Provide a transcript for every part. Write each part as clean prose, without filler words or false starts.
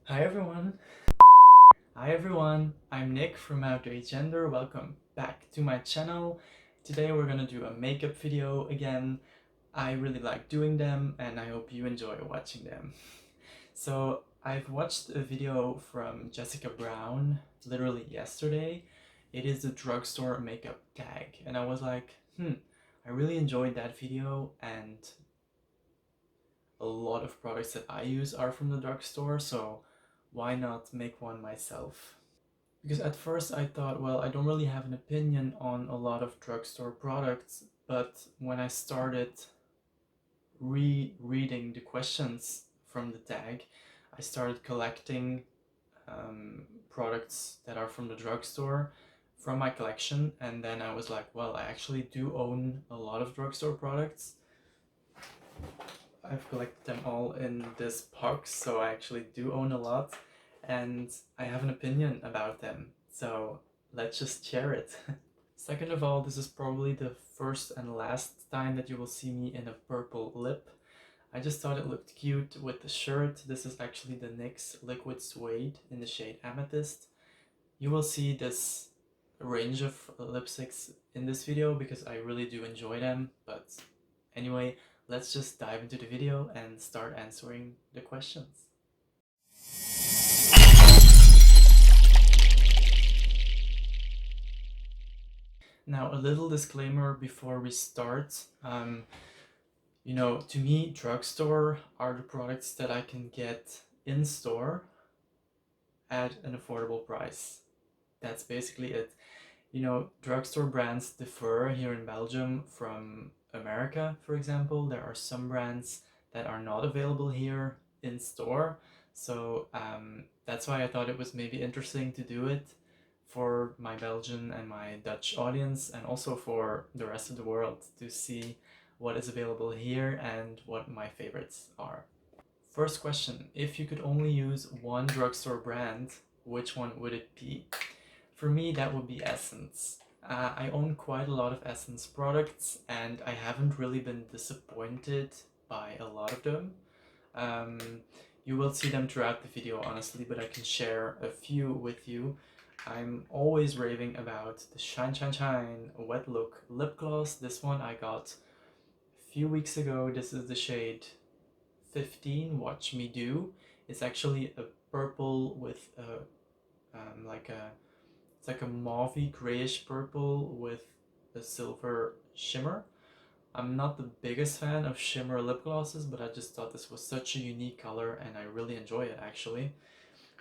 Hi everyone! Hi everyone! I'm Nick from Agender. Welcome back to my channel. Today we're gonna do a makeup video again. I really like doing them and I hope you enjoy watching them. So I've watched a video from Jessica Braun literally yesterday. It is the Drugstore Makeup Tag and I was like, I really enjoyed that video, and a lot of products that I use are from the drugstore, so why not make one myself? Because at first I thought, well, I don't really have an opinion on a lot of drugstore products, but when I started rereading the questions from the tag, I started collecting products that are from the drugstore from my collection, and then I was like, well, I actually do own a lot of drugstore products. I've collected them all in this box, so I actually do own a lot, and I have an opinion about them, so let's just share it. Second of all, this is probably the first and last time that you will see me in a purple lip. I just thought it looked cute with the shirt. This is actually the NYX Liquid Suede in the shade Amethyst. You will see this range of lipsticks in this video because I really do enjoy them, but anyway, let's just dive into the video and start answering the questions. Now, a little disclaimer before we start. To me, drugstore are the products that I can get in store at an affordable price. That's basically it. Drugstore brands differ here in Belgium from America, for example. There are some brands that are not available here in store. So that's why I thought it was maybe interesting to do it for my Belgian and my Dutch audience, and also for the rest of the world to see what is available here and what my favorites are. First question, if you could only use one drugstore brand, which one would it be? For me, that would be Essence. I own quite a lot of Essence products, and I haven't really been disappointed by a lot of them. Um, you will see them throughout the video, honestly, but I can share a few with you. I'm always raving about the Shine Shine Shine Wet Look Lip Gloss. This one I got a few weeks ago. This is the shade 15, Watch Me Do. It's actually a purple with it's like a mauvey grayish purple with a silver shimmer. I'm not the biggest fan of shimmer lip glosses, but I just thought this was such a unique color and I really enjoy it actually.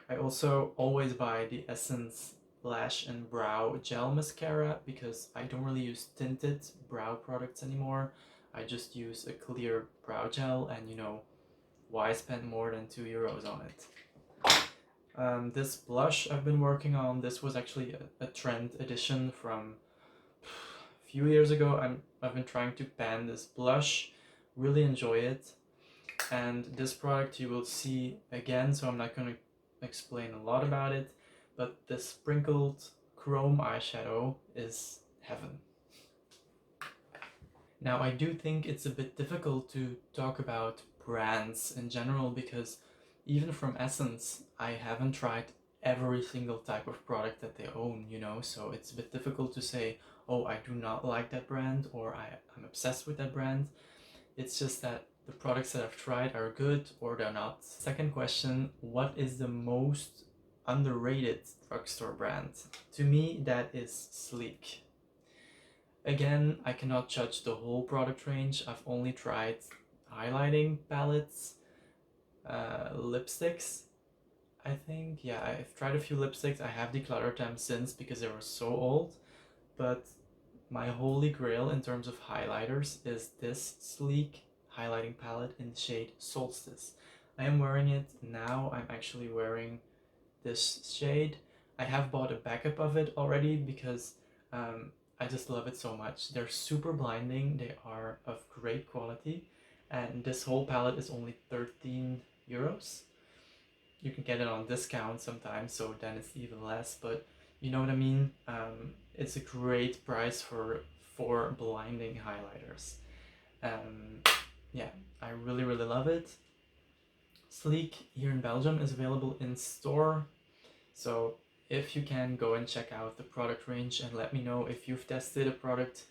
I also always buy the Essence Lash and Brow Gel Mascara because I don't really use tinted brow products anymore. I just use a clear brow gel, and why spend more than €2 on it? This blush I've been working on, this was actually a trend edition from a few years ago. I've been trying to pan this blush, really enjoy it. And this product you will see again, so I'm not going to explain a lot about it, but the sprinkled chrome eyeshadow is heaven. Now, I do think it's a bit difficult to talk about brands in general because even from Essence, I haven't tried every single type of product that they own, so it's a bit difficult to say, oh, I do not like that brand or I'm obsessed with that brand. It's just that the products that I've tried are good or they're not. Second question, what is the most underrated drugstore brand? To me, that is Sleek. Again, I cannot judge the whole product range. I've only tried highlighting palettes, lipsticks, I think. Yeah, I've tried a few lipsticks. I have decluttered them since because they were so old. But my holy grail in terms of highlighters is this Sleek highlighting palette in the shade Solstice. I am wearing it now. I'm actually wearing this shade. I have bought a backup of it already because I just love it so much. They're super blinding, they are of great quality, and this whole palette is only €13. You can get it on discount sometimes, so then it's even less, but you know what I mean? It's a great price for four blinding highlighters. Yeah, I really, really love it. Sleek here in Belgium is available in store. So if you can, go and check out the product range and let me know if you've tested a product,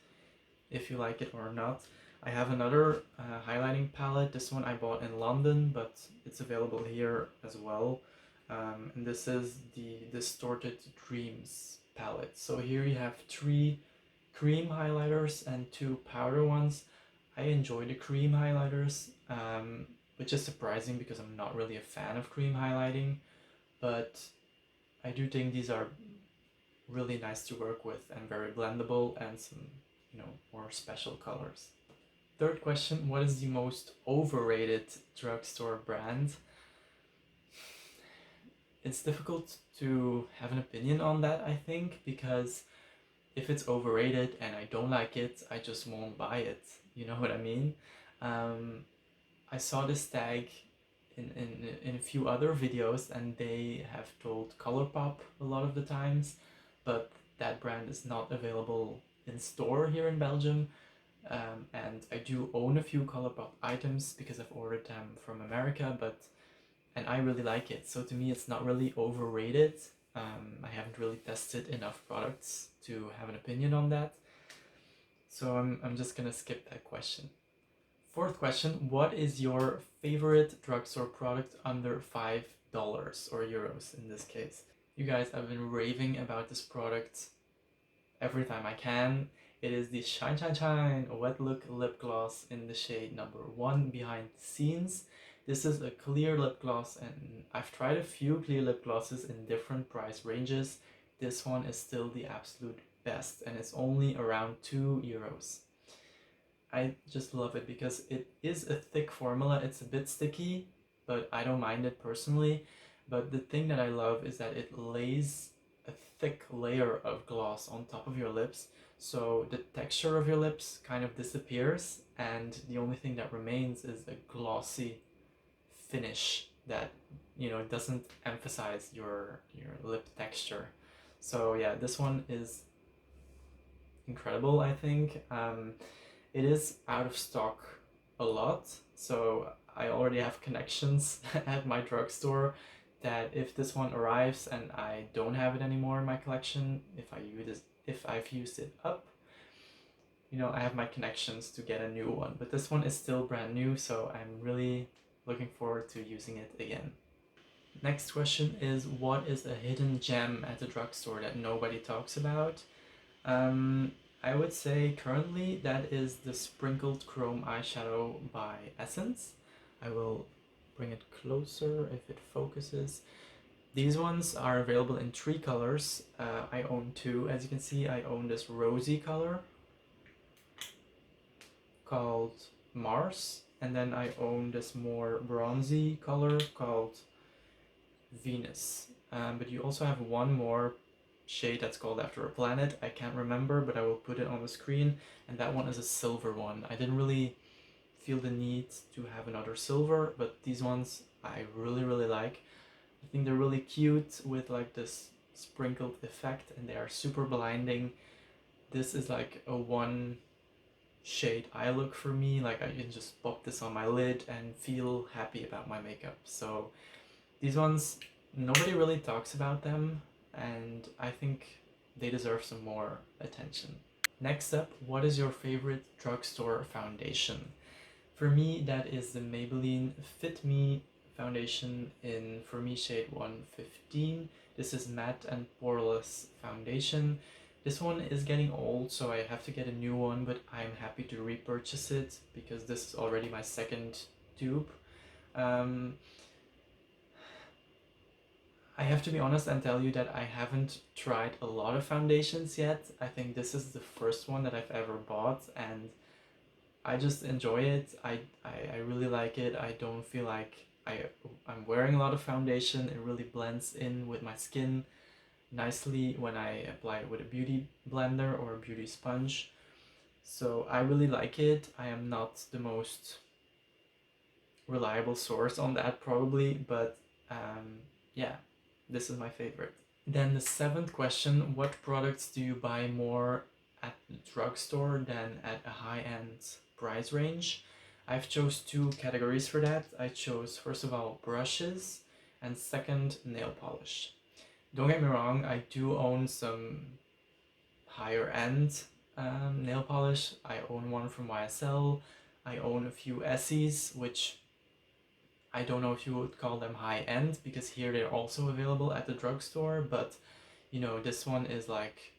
if you like it or not. I have another highlighting palette. This one I bought in London, but it's available here as well. And this is the Distorted Dreams palette. So here you have 3 cream highlighters and 2 powder ones. I enjoy the cream highlighters, which is surprising because I'm not really a fan of cream highlighting, but I do think these are really nice to work with and very blendable and some, more special colors. Third question, what is the most overrated drugstore brand? It's difficult to have an opinion on that, I think, because if it's overrated and I don't like it, I just won't buy it. You know what I mean? I saw this tag in a few other videos and they have told Colourpop a lot of the times, but that brand is not available in store here in Belgium. And I do own a few Colourpop items because I've ordered them from America, and I really like it. So to me, it's not really overrated. I haven't really tested enough products to have an opinion on that. So I'm just gonna skip that question. Fourth question, what is your favorite drugstore product under $5 or euros in this case? You guys, I've been raving about this product every time I can. It is the Shine Shine Shine Wet Look Lip Gloss in the shade number 1 Behind the Scenes. This is a clear lip gloss and I've tried a few clear lip glosses in different price ranges. This one is still the absolute best and it's only around 2 euros. I just love it because it is a thick formula. It's a bit sticky, but I don't mind it personally. But the thing that I love is that it lays a thick layer of gloss on top of your lips, so the texture of your lips kind of disappears and the only thing that remains is a glossy finish that doesn't emphasize your lip texture. So yeah, this one is incredible, I think. It is out of stock a lot, so I already have connections at my drugstore that if this one arrives and I don't have it anymore in my collection, if I've used it up, I have my connections to get a new one. But this one is still brand new, so I'm really looking forward to using it again. Next question is, what is a hidden gem at the drugstore that nobody talks about? I would say currently that is the Sprinkled Chrome Eyeshadow by Essence. I will bring it closer if it focuses. These ones are available in 3 colors. I own 2. As you can see, I own this rosy color called Mars, and then I own this more bronzy color called Venus. But you also have one more shade that's called after a planet. I can't remember, but I will put it on the screen, and that one is a silver one. I didn't really feel the need to have another silver, but these ones I really like. I think they're really cute with like this sprinkled effect and they are super blinding. This is like a 1 shade eye look for me. Like I can just pop this on my lid and feel happy about my makeup. So these ones, nobody really talks about them, and I think they deserve some more attention. Next up, what is your favorite drugstore foundation? For me, that is the Maybelline Fit Me foundation in, for me, shade 115. This is matte and poreless foundation. This one is getting old, so I have to get a new one, but I'm happy to repurchase it because this is already my second tube. I have to be honest and tell you that I haven't tried a lot of foundations yet. I think this is the first one that I've ever bought and I just enjoy it. I really like it. I don't feel like I'm wearing a lot of foundation. It really blends in with my skin nicely when I apply it with a beauty blender or a beauty sponge. So I really like it. I am not the most reliable source on that probably, but yeah, this is my favorite. Then the 7th question, what products do you buy more at the drugstore than at a high-end price range? I've chose two categories for that. I chose, first of all, brushes, and second, nail polish. Don't get me wrong, I do own some higher end nail polish. I own one from YSL. I own a few Essies, which I don't know if you would call them high end because here they're also available at the drugstore, but you know, this one is like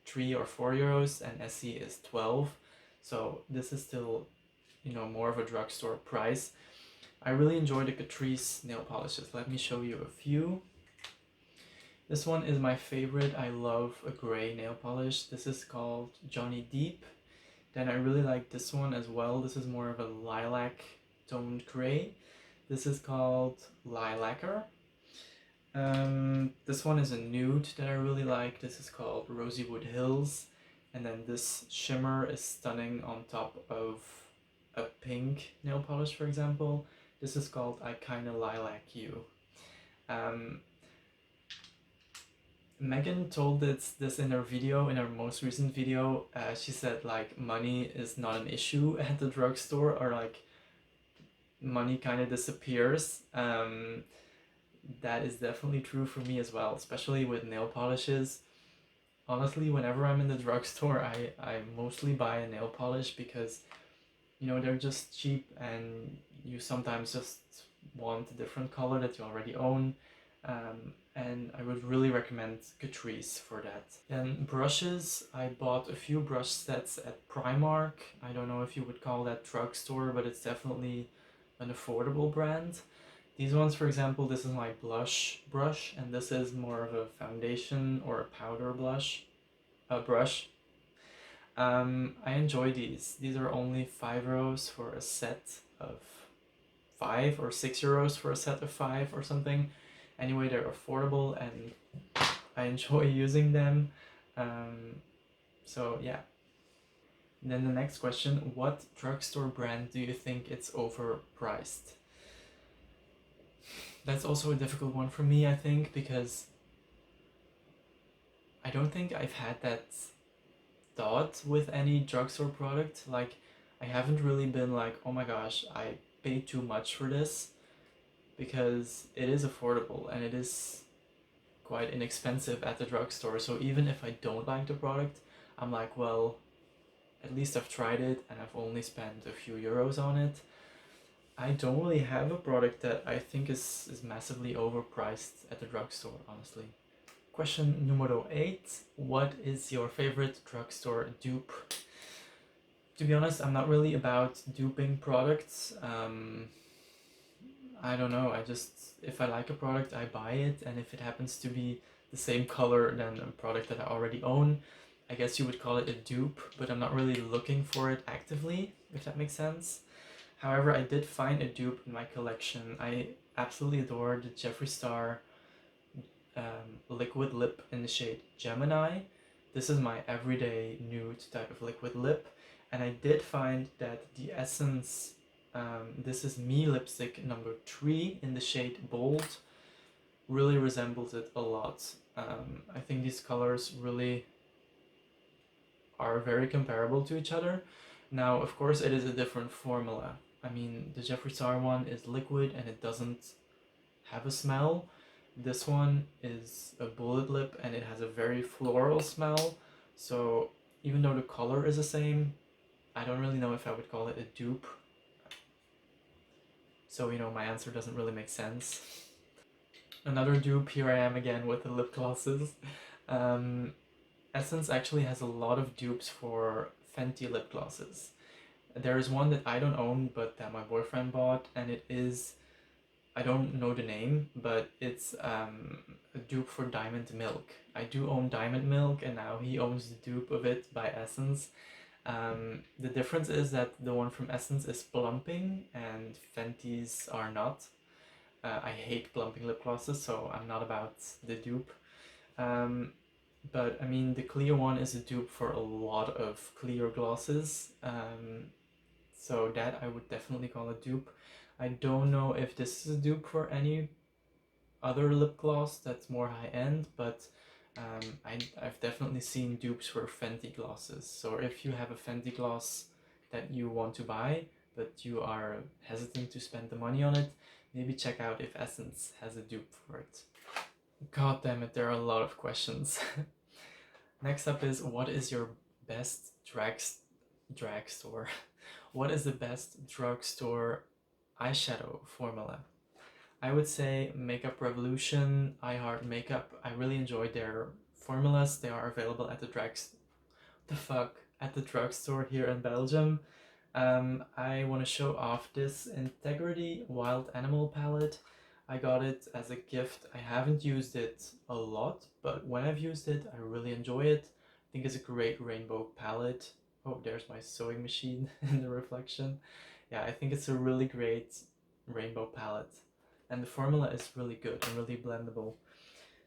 3 or 4 euros and Essie is 12. So this is still, you know, more of a drugstore price. I really enjoy the Catrice nail polishes. Let me show you a few. This one is my favorite. I love a gray nail polish. This is called Johnny Deep. Then I really like this one as well. This is more of a lilac toned gray. This is called Lilacer. This one is a nude that I really like. This is called Rosywood Hills. And then this shimmer is stunning on top of a pink nail polish, for example. This is called I Kinda Lilac You. Um, Megan told this in her video, in her most recent video. She said like money is not an issue at the drugstore, or like money kind of disappears. That is definitely true for me as well, especially with nail polishes. Honestly, whenever I'm in the drugstore, I mostly buy a nail polish because, you know, they're just cheap and you sometimes just want a different color that you already own. And I would really recommend Catrice for that. Then brushes, I bought a few brush sets at Primark. I don't know if you would call that drugstore, but it's definitely an affordable brand. These ones, for example, this is my blush brush, and this is more of a foundation or a powder brush. I enjoy these. These are only 5 euros for a set of 5 or 6 euros for a set of 5 or something. Anyway, they're affordable and I enjoy using them. So yeah. And then the next question, what drugstore brand do you think it's overpriced? That's also a difficult one for me, I think, because I don't think I've had that thought with any drugstore product. Like, I haven't really been like, oh my gosh, I paid too much for this, because it is affordable and it is quite inexpensive at the drugstore. So even if I don't like the product, I'm like, well, at least I've tried it and I've only spent a few euros on it. I don't really have a product that I think is massively overpriced at the drugstore, honestly. Question numero 8. What is your favorite drugstore dupe? To be honest, I'm not really about duping products. I don't know, if I like a product, I buy it, and if it happens to be the same color than a product that I already own, I guess you would call it a dupe, but I'm not really looking for it actively, if that makes sense. However, I did find a dupe in my collection. I absolutely adore the Jeffree Star liquid lip in the shade Gemini. This is my everyday nude type of liquid lip, and I did find that the Essence, this is Me lipstick number 3 in the shade Bold, really resembles it a lot. I think these colors really are very comparable to each other. Now, of course, it is a different formula. I mean, the Jeffree Star one is liquid and it doesn't have a smell. This one is a bullet lip and it has a very floral smell. So even though the color is the same, I don't really know if I would call it a dupe. So, you know, my answer doesn't really make sense. Another dupe, here I am again with the lip glosses. Essence actually has a lot of dupes for Fenty lip glosses. There is one that I don't own, but that my boyfriend bought, and it is, I don't know the name, but it's a dupe for Diamond Milk. I do own Diamond Milk, and now he owns the dupe of it by Essence. The difference is that the one from Essence is plumping, and Fenty's are not. I hate plumping lip glosses, so I'm not about the dupe. But I mean, the clear one is a dupe for a lot of clear glosses. So that I would definitely call a dupe. I don't know if this is a dupe for any other lip gloss that's more high end, but I've definitely seen dupes for Fenty glosses. So if you have a Fenty gloss that you want to buy, but you are hesitant to spend the money on it, maybe check out if Essence has a dupe for it. God damn it, there are a lot of questions. Next up is, what is your best drugstore? What is the best drugstore eyeshadow formula? I would say Makeup Revolution, I Heart Makeup. I really enjoy their formulas. They are available at the drugstore here in Belgium. I want to show off this Integrity Wild Animal palette. I got it as a gift. I haven't used it a lot, but when I've used it, I really enjoy it. I think it's a great rainbow palette. Oh, there's my sewing machine in the reflection. Yeah, I think it's a really great rainbow palette. And the formula is really good and really blendable.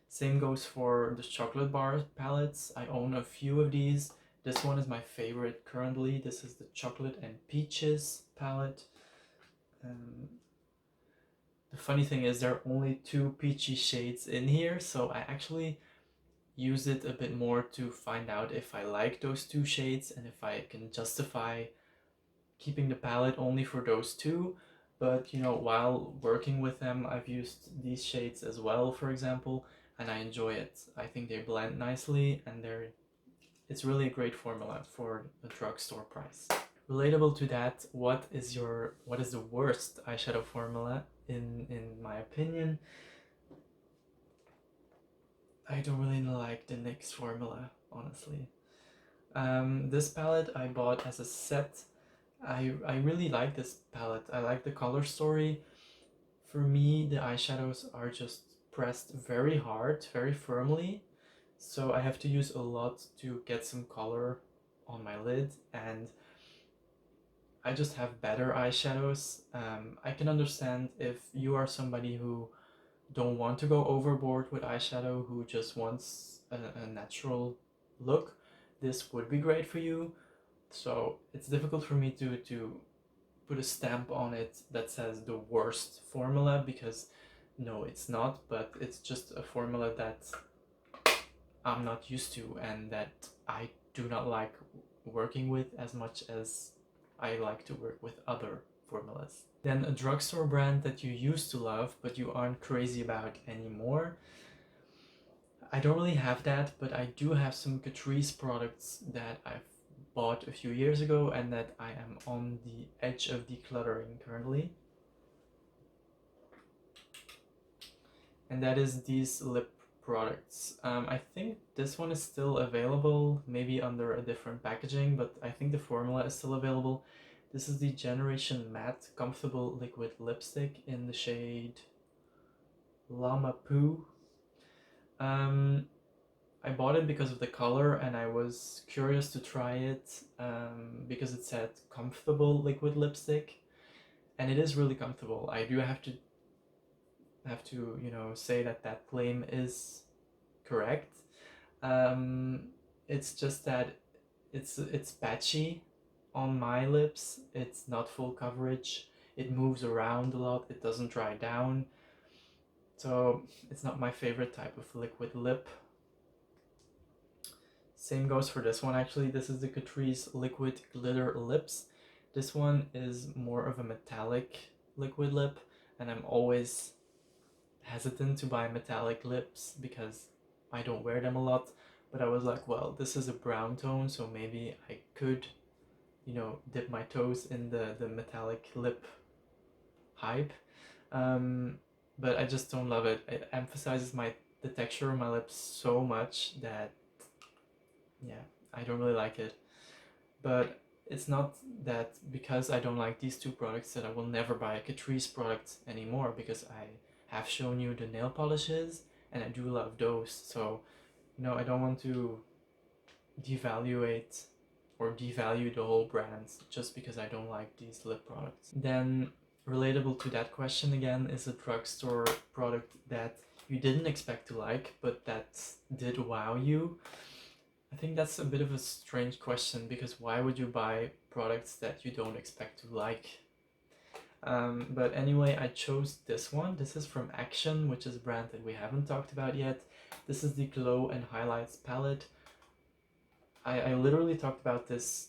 Same goes for the chocolate bar palettes. I own a few of these. This one is my favorite currently. This is the chocolate and peaches palette. The funny thing is there are only 2 peachy shades in here, so I actually use it a bit more to find out if I like those 2 shades and if I can justify keeping the palette only for those 2. But you know, while working with them, I've used these shades as well, for example, and I enjoy it. I think they blend nicely, and it's really a great formula for a drugstore price. Relatable to that, what is the worst eyeshadow formula in my opinion? I don't really like the NYX formula, honestly. This palette I bought as a set. I really like this palette. I like the color story. For me, the eyeshadows are just pressed very hard, very firmly, so I have to use a lot to get some color on my lid, and I just have better eyeshadows. I can understand if you are somebody who don't want to go overboard with eyeshadow, who just wants a natural look, this would be great for you. So it's difficult for me to put a stamp on it that says the worst formula, because no, it's not, but it's just a formula that I'm not used to and that I do not like working with as much as I like to work with other formulas. Then a drugstore brand that you used to love but you aren't crazy about anymore. I don't really have that, but I do have some Catrice products that I've bought a few years ago and that I am on the edge of decluttering currently. And that is these lip products. I think this one is still available, maybe under a different packaging, but I think the formula is still available. This is the Generation Matte Comfortable Liquid Lipstick in the shade Llama Poo. I bought it because of the color and I was curious to try it because it said comfortable liquid lipstick, and it is really comfortable. I do have to you know, say that claim is correct. It's just that it's patchy on my lips. It's not full coverage. It moves around a lot. It doesn't dry down. So it's not my favorite type of liquid lip. Same goes for this one actually. This is the Catrice Liquid Glitter Lips. This one is more of a metallic liquid lip, and I'm always hesitant to buy metallic lips because I don't wear them a lot, but I was like, well, this is a brown tone, so maybe I could, you know, dip my toes in the metallic lip hype. But I just don't love it. It emphasizes the texture of my lips so much that, yeah, I don't really like it. But it's not that because I don't like these 2 products that I will never buy a Catrice product anymore, because I have shown you the nail polishes and I do love those. So, you know, I don't want to devaluate or devalue the whole brand just because I don't like these lip products. Then, relatable to that question again, is a drugstore product that you didn't expect to like but that did wow you. I think that's a bit of a strange question, because why would you buy products that you don't expect to like? But anyway, I chose this one. This is from Action, which is a brand that we haven't talked about yet. This is the Glow and Highlights palette. I literally talked about this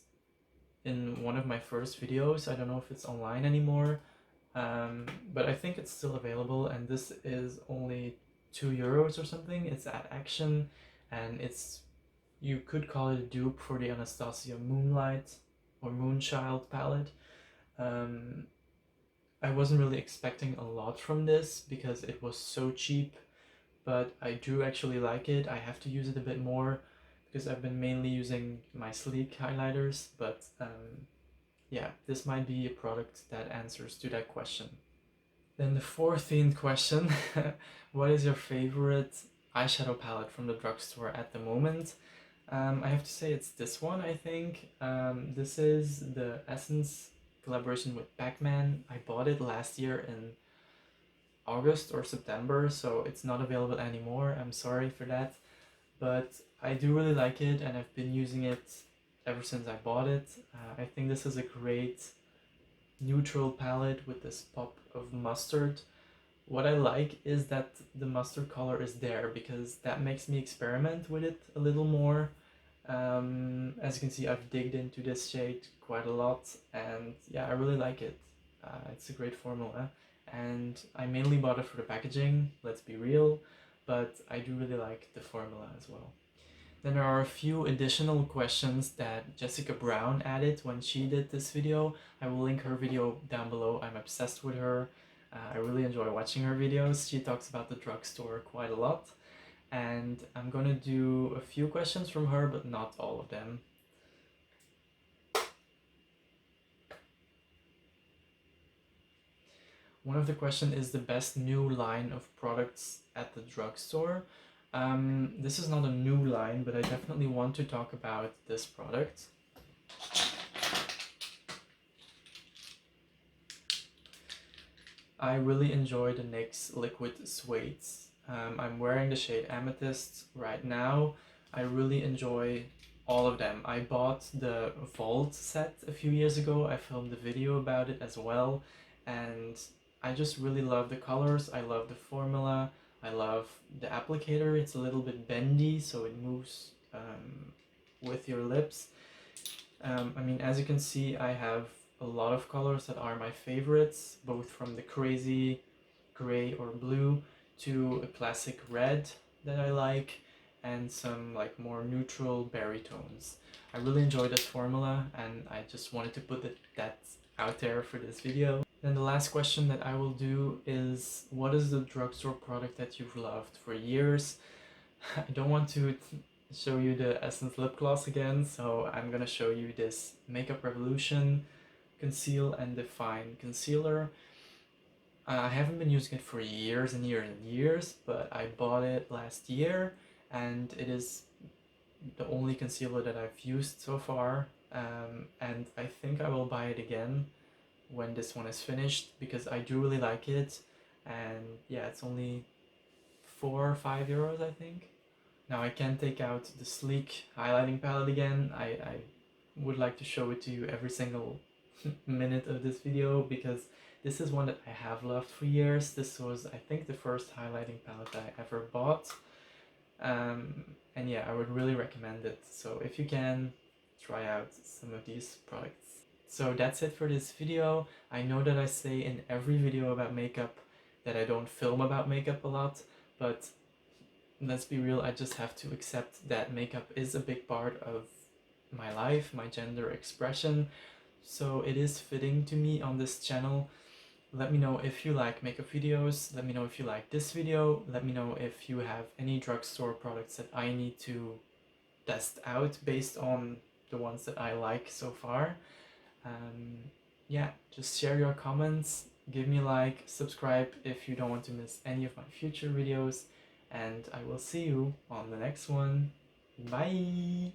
in one of my first videos. I don't know if it's online anymore, but I think it's still available, and this is only €2 or something. It's at Action, and it's, you could call it a dupe for the Anastasia Moonlight or Moonchild palette. Um, I wasn't really expecting a lot from this because it was so cheap, but I do actually like it. I have to use it a bit more because I've been mainly using my sleek highlighters, but yeah, this might be a product that answers to that question. Then the 14th question, what is your favorite eyeshadow palette from the drugstore at the moment? I have to say it's this one, I think. This is the Essence collaboration with Pac-Man. I bought it last year in August or September, so it's not available anymore. I'm sorry for that. But I do really like it, and I've been using it ever since I bought it. I think this is a great neutral palette with this pop of mustard. What I like is that the mustard color is there because that makes me experiment with it a little more. As you can see, I've digged into this shade quite a lot, and yeah, I really like it. It's a great formula, and I mainly bought it for the packaging, let's be real, but I do really like the formula as well. Then there are a few additional questions that Jessica Braun added when she did this video. I will link her video down below. I'm obsessed with her. I really enjoy watching her videos. She talks about the drugstore quite a lot. And I'm gonna do a few questions from her, but not all of them. One of the questions is the best new line of products at the drugstore. This is not a new line, but I definitely want to talk about this product. I really enjoy the NYX Liquid Suedes. I'm wearing the shade Amethyst right now. I really enjoy all of them. I bought the Vault set a few years ago. I filmed a video about it as well, and I just really love the colors. I love the formula. I love the applicator. It's a little bit bendy, so it moves with your lips. I mean, as you can see, I have a lot of colors that are my favorites, both from the crazy gray or blue to a classic red that I like, and some like more neutral berry tones. I really enjoy this formula, and I just wanted to put that out there for this video. Then the last question that I will do is, what is the drugstore product that you've loved for years? I don't want to show you the Essence lip gloss again, so I'm gonna show you this Makeup Revolution Conceal and Define Concealer. I haven't been using it for years and years and years, but I bought it last year, and it is the only concealer that I've used so far, and I think I will buy it again when this one is finished because I do really like it, and yeah, it's only €4 or €5, I think. Now I can take out the sleek highlighting palette again. I would like to show it to you every single minute of this video because this is one that I have loved for years. This was, I think, the first highlighting palette I ever bought. And yeah, I would really recommend it. So if you can, try out some of these products. So that's it for this video. I know that I say in every video about makeup that I don't film about makeup a lot, but let's be real, I just have to accept that makeup is a big part of my life, my gender expression, so it is fitting to me on this channel. Let me know if you like makeup videos, let me know if you like this video, let me know if you have any drugstore products that I need to test out based on the ones that I like so far. Yeah, just share your comments, give me a like, subscribe if you don't want to miss any of my future videos, and I will see you on the next one. Bye!